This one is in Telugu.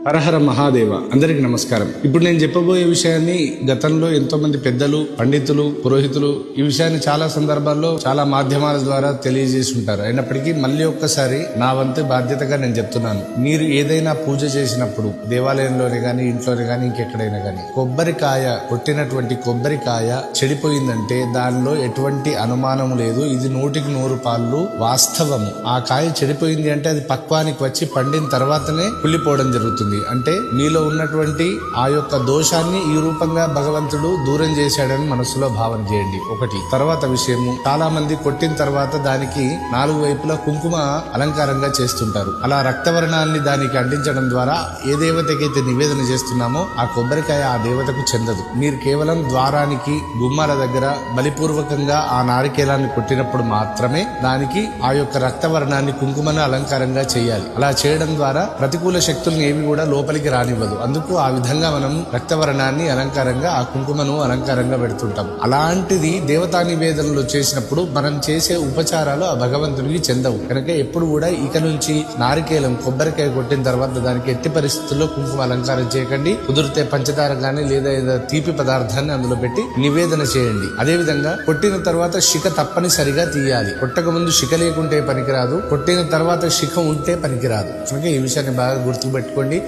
హరహర మహాదేవ. అందరికి నమస్కారం. ఇప్పుడు నేను చెప్పబోయే విషయాన్ని గతంలో ఎంతో మంది పెద్దలు, పండితులు, పురోహితులు ఈ విషయాన్ని చాలా సందర్భాల్లో చాలా మాధ్యమాల ద్వారా తెలియజేసి ఉంటారు. అయినప్పటికీ మళ్ళీ ఒక్కసారి నా వంతు బాధ్యతగా నేను చెప్తున్నాను. మీరు ఏదైనా పూజ చేసినప్పుడు దేవాలయంలోనే గాని, ఇంట్లోనే గాని, ఇంకెక్కడైనా గాని కొబ్బరికాయ, కొట్టినటువంటి కొబ్బరికాయ చెడిపోయిందంటే దానిలో ఎటువంటి అనుమానం లేదు. ఇది 100% పాళ్ళు వాస్తవము. ఆ కాయ చెడిపోయింది అంటే అది పక్వానికి వచ్చి పండిన తర్వాతనే కుళ్ళిపోవడం జరుగుతుంది. అంటే మీలో ఉన్నటువంటి ఆ యొక్క దోషాన్ని ఈ రూపంగా భగవంతుడు దూరం చేశాడని మనసులో భావన చేయండి. ఒకటి. తర్వాత విషయము, చాలా మంది కొట్టిన తర్వాత దానికి 4 వైపులా కుంకుమ అలంకారంగా చేస్తుంటారు. అలా రక్తవర్ణాన్ని దానికి అంటించడం ద్వారా ఏ దేవతకైతే నివేదన చేస్తున్నామో ఆ కొబ్బరికాయ ఆ దేవతకు చెందదు. మీరు కేవలం ద్వారానికి, గుమ్మాల దగ్గర బలిపూర్వకంగా ఆ నారికేలాన్ని కొట్టినప్పుడు మాత్రమే దానికి ఆ యొక్క రక్తవర్ణాన్ని, కుంకుమను అలంకారంగా చేయాలి. అలా చేయడం ద్వారా ప్రతికూల శక్తుల్ని ఏవి కూడా లోపలికి రానివ్వదు. అందుకు ఆ విధంగా మనం రక్తవర్ణాన్ని అలంకారంగా, ఆ కుంకుమను అలంకారంగా పెడుతుంటాం. అలాంటిది దేవతా నివేదనలు చేసినప్పుడు మనం చేసే ఉపచారాలు ఆ భగవంతునికి చెందవు. కనుక ఎప్పుడు కూడా ఇక నుంచి నారికేలం, కొబ్బరికాయ కొట్టిన తర్వాత దానికి ఎట్టి పరిస్థితుల్లో కుంకుమ అలంకారం చేయకండి. కుదిరితే పంచదార గాని లేదా తీపి పదార్థాన్ని అందులో పెట్టి నివేదన చేయండి. అదే విధంగా కొట్టిన తర్వాత శిఖ తప్పనిసరిగా తీయాలి. కొట్టక ముందు శిఖ లేకుంటే పనికిరాదు, కొట్టిన తర్వాత శిఖ ఉంటే పనికిరాదు. కనుక ఈ విషయాన్ని బాగా గుర్తుపెట్టుకోండి.